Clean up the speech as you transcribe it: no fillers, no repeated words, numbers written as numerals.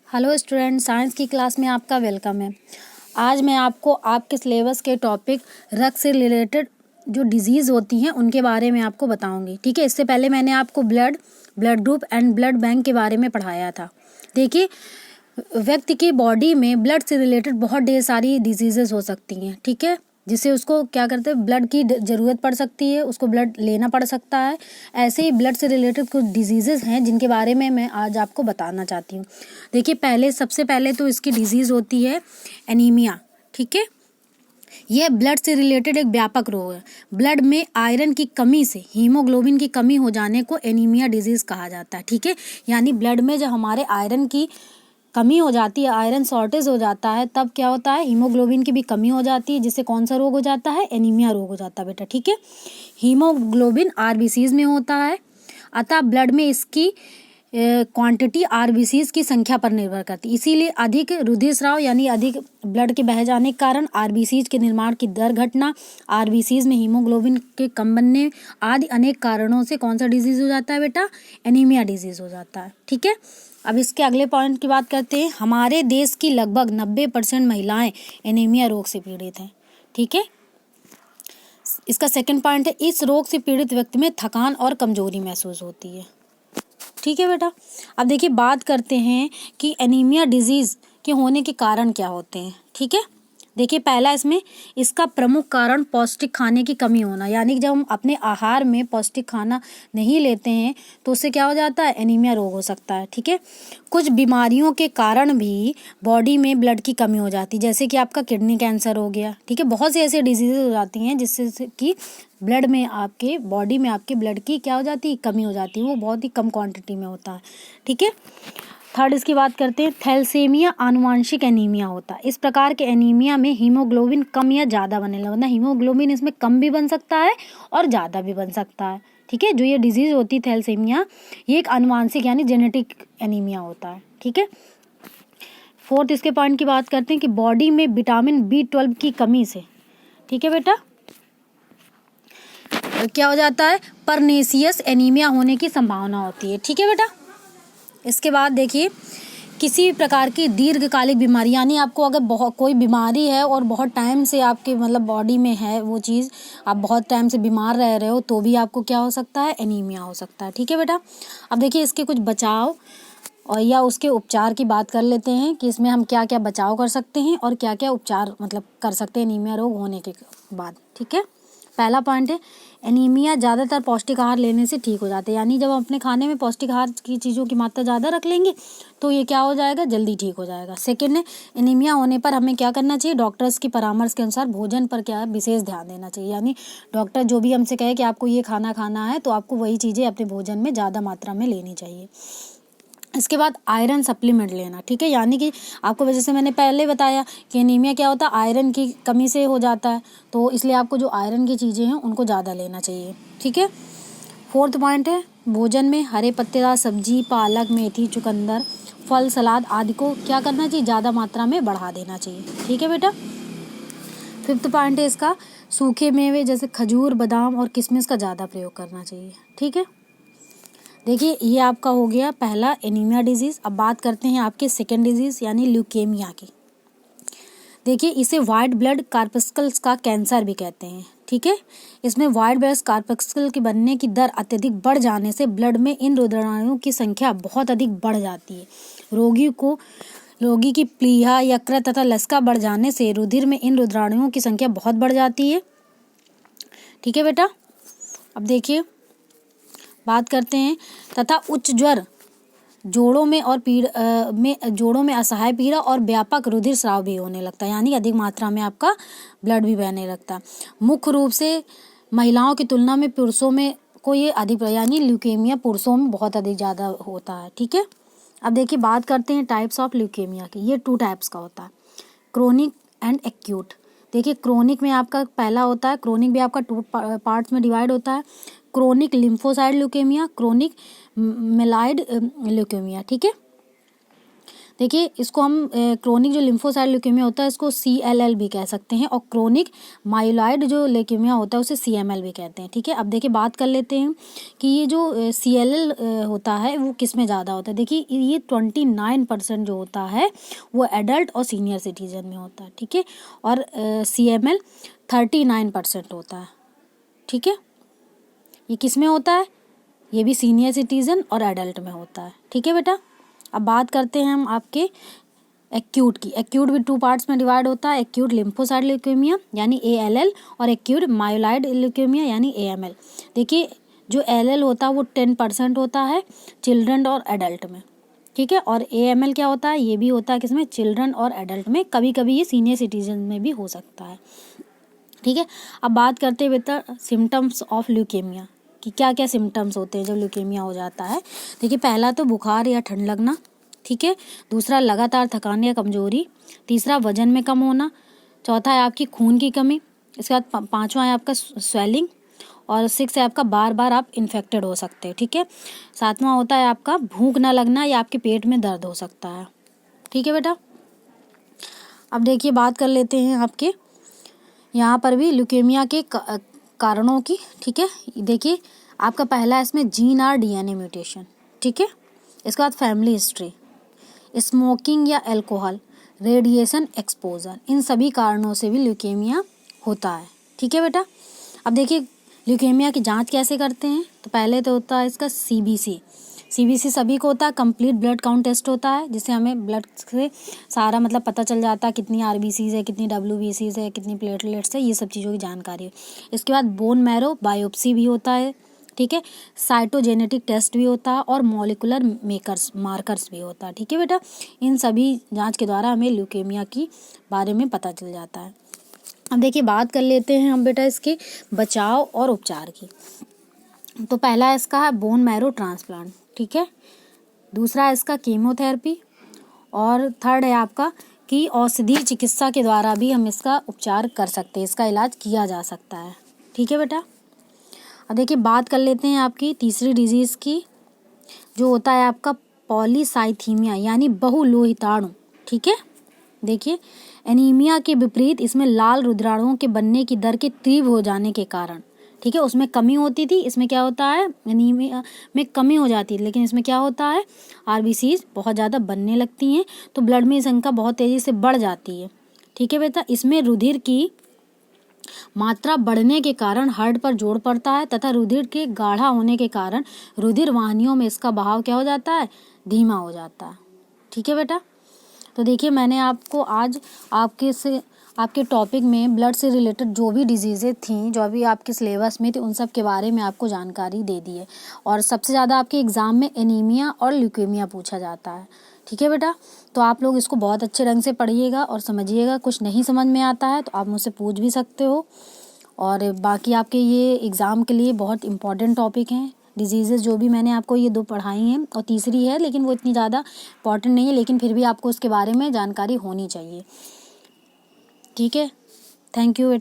Hello student, science की class में आपका वेलकम है। आज मैं आपको आपके सिलेबस के टॉपिक रक्त से रिलेटेड जो डिजीज़ होती हैं उनके बारे में आपको बताऊंगी। ठीक है, इससे पहले मैंने आपको blood group and blood bank के बारे में पढ़ाया था। देखिए, व्यक्ति की बॉडी में ब्लड से रिलेटेड बहुत ढेर सारी डिजीज़ेज हो सकती हैं। ठीक है, जिससे उसको क्या करते हैं, ब्लड की ज़रूरत पड़ सकती है, उसको ब्लड लेना पड़ सकता है। ऐसे ही ब्लड से रिलेटेड कुछ डिजीज़ेज़ हैं जिनके बारे में मैं आज आपको बताना चाहती हूँ। देखिए, सबसे पहले तो इसकी डिजीज़ होती है एनीमिया। ठीक है, यह ब्लड से रिलेटेड एक व्यापक रोग है। ब्लड में आयरन की कमी से हीमोग्लोबिन की कमी हो जाने को एनीमिया डिजीज़ कहा जाता है। ठीक है, यानी ब्लड में जब हमारे आयरन की कमी हो जाती है, आयरन शॉर्टेज हो जाता है, तब क्या होता है, हीमोग्लोबिन की भी कमी हो जाती है, जिससे कौन सा रोग हो जाता है, एनीमिया रोग हो जाता है बेटा। ठीक है, हीमोग्लोबिन आरबीसीज में होता है, अतः ब्लड में इसकी क्वांटिटी आरबीसीज की संख्या पर निर्भर करती है। इसीलिए अधिक रुधिरस्राव यानी अधिक ब्लड के बह जाने के कारण आरबीसीज के निर्माण की दर घटना, आरबीसीज में हीमोग्लोबिन के कम बनने आदि अनेक कारणों से कौन सा डिजीज हो जाता है बेटा, एनीमिया डिजीज हो जाता है। ठीक है, अब इसके अगले पॉइंट की बात करते हैं। हमारे देश की लगभग 90% महिलाएं एनीमिया रोग से पीड़ित हैं। ठीक है, इसका सेकंड पॉइंट है, इस रोग से पीड़ित व्यक्ति में थकान और कमजोरी महसूस होती है। ठीक है बेटा, अब देखिए बात करते हैं कि एनीमिया डिजीज के होने के कारण क्या होते हैं। ठीक है, देखिए पहला इसका प्रमुख कारण पौष्टिक खाने की कमी होना, यानी कि जब हम अपने आहार में पौष्टिक खाना नहीं लेते हैं तो उससे क्या हो जाता है, एनीमिया रोग हो सकता है। ठीक है, कुछ बीमारियों के कारण भी बॉडी में ब्लड की कमी हो जाती है, जैसे कि आपका किडनी कैंसर हो गया। ठीक है, बहुत सी ऐसी डिजीज़ हो जाती हैं जिससे कि ब्लड में आपके बॉडी में आपके ब्लड की क्या हो जाती है, कमी हो जाती है, वो बहुत ही कम क्वांटिटी में होता है। ठीक है, थर्ड इसकी बात करते हैं, थैलेसीमिया आनुवांशिक एनीमिया होता है। इस प्रकार के एनीमिया में हीमोग्लोबिन कम या ज़्यादा बनने लगता है। हीमोग्लोबिन इसमें कम भी बन सकता है और ज़्यादा भी बन सकता है। ठीक है, जो ये डिजीज़ होती है थैलेसीमिया, ये एक आनुवांशिक यानी जेनेटिक एनीमिया होता है। ठीक है, फोर्थ इसके पॉइंट की बात करते हैं कि बॉडी में विटामिन B12 की कमी से, ठीक है बेटा, क्या हो जाता है, परनेसियस एनीमिया होने की संभावना होती है। ठीक है बेटा, इसके बाद देखिए, किसी प्रकार की दीर्घकालिक बीमारी, यानी आपको अगर बहुत कोई बीमारी है और बहुत टाइम से आपके मतलब बॉडी में है वो चीज़, आप बहुत टाइम से बीमार रह रहे हो तो भी आपको क्या हो सकता है, एनीमिया हो सकता है। ठीक है बेटा, अब देखिए इसके कुछ बचाव और या उसके उपचार की बात कर लेते हैं कि इसमें हम क्या क्या बचाव कर सकते हैं और क्या क्या उपचार मतलब कर सकते हैं एनीमिया रोग होने के बाद। ठीक है, पहला पॉइंट है, एनीमिया ज़्यादातर पौष्टिक आहार लेने से ठीक हो जाते हैं, यानी जब हम अपने खाने में पौष्टिक आहार की चीज़ों की मात्रा ज़्यादा रख लेंगे तो ये क्या हो जाएगा, जल्दी ठीक हो जाएगा। सेकेंड है, एनीमिया होने पर हमें क्या करना चाहिए, डॉक्टर्स की परामर्श के अनुसार भोजन पर क्या है, विशेष ध्यान देना चाहिए। यानी डॉक्टर जो भी हमसे कहे कि आपको ये खाना खाना है तो आपको वही चीज़ें अपने भोजन में ज़्यादा मात्रा में लेनी चाहिए। इसके बाद आयरन सप्लीमेंट लेना। ठीक है, यानी कि आपको वजह से मैंने पहले बताया कि एनीमिया क्या होता है, आयरन की कमी से हो जाता है, तो इसलिए आपको जो आयरन की चीज़ें हैं उनको ज़्यादा लेना चाहिए। ठीक है, फोर्थ पॉइंट है, भोजन में हरे पत्तेदार सब्जी, पालक, मेथी, चुकंदर, फल, सलाद आदि को क्या करना चाहिए, ज़्यादा मात्रा में बढ़ा देना चाहिए। ठीक है बेटा, फिफ्थ पॉइंट है इसका, सूखे मेवे जैसे खजूर, बादाम और किशमिश का ज़्यादा प्रयोग करना चाहिए। ठीक है, देखिए ये आपका हो गया पहला एनीमिया डिजीज़। अब बात करते हैं आपके सेकेंड डिजीज़ यानी ल्यूकेमिया की। देखिए इसे वाइट ब्लड कार्पस्कल्स का कैंसर भी कहते हैं। ठीक है, इसमें वाइट ब्लड कार्पस्कल के बनने की दर अत्यधिक बढ़ जाने से ब्लड में इन रुधिराणुओं की संख्या बहुत अधिक बढ़ जाती है। रोगी की प्लीहा, यकृत तथा लसिका बढ़ जाने से रुधिर में इन रुधिराणुओं की संख्या बहुत बढ़ जाती है। ठीक है बेटा, अब देखिए बात करते हैं, तथा उच्च ज्वर, जोड़ों में असहाय पीड़ा और व्यापक रुधिर स्राव भी होने लगता है, यानी अधिक मात्रा में आपका ब्लड भी बहने लगता है। मुख्य रूप से महिलाओं की तुलना में पुरुषों में को ये अधिक, यानी ल्यूकेमिया पुरुषों में बहुत अधिक ज़्यादा होता है। ठीक है, अब देखिए बात करते हैं टाइप्स ऑफ ल्यूकेमिया की। ये 2 टाइप्स का होता है, क्रोनिक एंड एक्यूट। देखिए क्रोनिक में आपका पहला होता है, क्रोनिक भी आपका 2 पार्ट्स में डिवाइड होता है, chronic lymphocyte leukaemia, chronic myeloid leukaemia. ठीक है, देखिए इसको हम क्रोनिक जो लिम्फोसाइट ल्यूकेमिया होता है इसको CLL भी कह सकते हैं, और क्रोनिक माइलॉइड जो ल्यूकेमिया होता है उसे CML भी कहते हैं। ठीक है, अब देखिए बात कर लेते हैं कि ये जो CLL होता है वो किस में ज़्यादा होता है। देखिए ये 29% जो होता है वो एडल्ट और सीनियर सिटीजन में होता है। ठीक है, और CML 39% होता है। ठीक है, ये किस में होता है, ये भी सीनियर सिटीजन और एडल्ट में होता है। ठीक है बेटा, अब बात करते हैं हम आपके एक्यूट की। एक्यूट भी 2 पार्ट्स में डिवाइड होता है, एक्यूट लिम्फोसाइट ल्यूकेमिया यानी ALL और एक्यूट माइलॉइड ल्यूकेमिया यानी AML। देखिए जो ALL होता है वो 10% होता है चिल्ड्रन और एडल्ट में। ठीक है, और AML क्या होता है, ये भी होता है किसमें, चिल्ड्रन और एडल्ट में, कभी कभी ये सीनियर सिटीजन में भी हो सकता है। ठीक है, अब बात करते हैं बेटा सिम्टम्स ऑफ ल्यूकेमिया कि क्या क्या सिम्टम्स होते हैं जब ल्यूकेमिया हो जाता है। देखिए पहला तो बुखार या ठंड लगना। ठीक है, दूसरा लगातार थकान या कमजोरी, तीसरा वजन में कम होना, चौथा है आपकी खून की कमी, इसके बाद 5वां है आपका स्वेलिंग, और 6 है आपका बार बार आप इन्फेक्टेड हो सकते हैं। ठीक है, 7वां होता है आपका भूख ना लगना या आपके पेट में दर्द हो सकता है। ठीक है बेटा, अब देखिए बात कर लेते हैं आपके यहाँ पर भी ल्यूकेमिया के कारणों की। ठीक है, देखिए आपका पहला इसमें जीन और DNA म्यूटेशन। ठीक है, इसके बाद फैमिली हिस्ट्री, स्मोकिंग या अल्कोहल, रेडिएशन एक्सपोजर, इन सभी कारणों से भी ल्यूकेमिया होता है। ठीक है बेटा, अब देखिए ल्यूकेमिया की जांच कैसे करते हैं। तो पहले तो होता है इसका CBC सभी को होता है, कंप्लीट ब्लड काउंट टेस्ट होता है, जिससे हमें ब्लड से सारा मतलब पता चल जाता है कितनी RBCs है, कितनी WBCs है, कितनी प्लेटलेट्स है, ये सब चीज़ों की जानकारी है। इसके बाद बोन मैरो बायोप्सी भी होता है। ठीक है, साइटोजेनेटिक टेस्ट भी होता है और मॉलिकुलर मार्कर्स भी होता है। ठीक है बेटा, इन सभी जांच के द्वारा हमें ल्यूकेमिया की बारे में पता चल जाता है। अब देखिए बात कर लेते हैं हम बेटा इसके बचाव और उपचार की। तो पहला इसका है बोन मैरो ट्रांसप्लांट। ठीक है, दूसरा है इसका कीमोथेरेपी, और थर्ड है आपका कि औषधीय चिकित्सा के द्वारा भी हम इसका उपचार कर सकते हैं, इसका इलाज किया जा सकता है। ठीक है बेटा, अब देखिए बात कर लेते हैं आपकी तीसरी डिजीज़ की, जो होता है आपका पॉलीसाइथीमिया यानी बहुलोहिताणु। ठीक है, देखिए एनीमिया के विपरीत इसमें लाल रुधिराणुओं के बनने की दर के तीव्र हो जाने के कारण, ठीक है, उसमें कमी होती थी, इसमें क्या होता है, एनीमिया में कमी हो जाती है, लेकिन इसमें क्या होता है, RBCs बहुत ज़्यादा बनने लगती हैं, तो ब्लड में संख्या बहुत तेज़ी से बढ़ जाती है। ठीक है बेटा, इसमें रुधिर की मात्रा बढ़ने के कारण हार्ट पर जोर पड़ता है, तथा रुधिर के गाढ़ा होने के कारण रुधिर वाहिनियों में इसका बहाव क्या हो जाता है, धीमा हो जाता है। ठीक है बेटा, तो देखिए मैंने आपको आज आपके टॉपिक में ब्लड से रिलेटेड जो भी डिजीज़ें थी, जो अभी आपके सिलेबस में थी, उन सब के बारे में आपको जानकारी दे दी है। और सबसे ज़्यादा आपके एग्ज़ाम में एनीमिया और ल्यूकेमिया पूछा जाता है। ठीक है बेटा, तो आप लोग इसको बहुत अच्छे ढंग से पढ़िएगा और समझिएगा। कुछ नहीं समझ में आता है तो आप मुझसे पूछ भी सकते हो। और बाकी आपके ये एग्ज़ाम के लिए बहुत इंपॉर्टेंट टॉपिक हैं डिजीज़ेज़, जो भी मैंने आपको ये 2 पढ़ाई हैं, और तीसरी है लेकिन वो इतनी ज़्यादा इंपॉर्टेंट नहीं है, लेकिन फिर भी आपको उसके बारे में जानकारी होनी चाहिए। ठीक है, थैंक यू।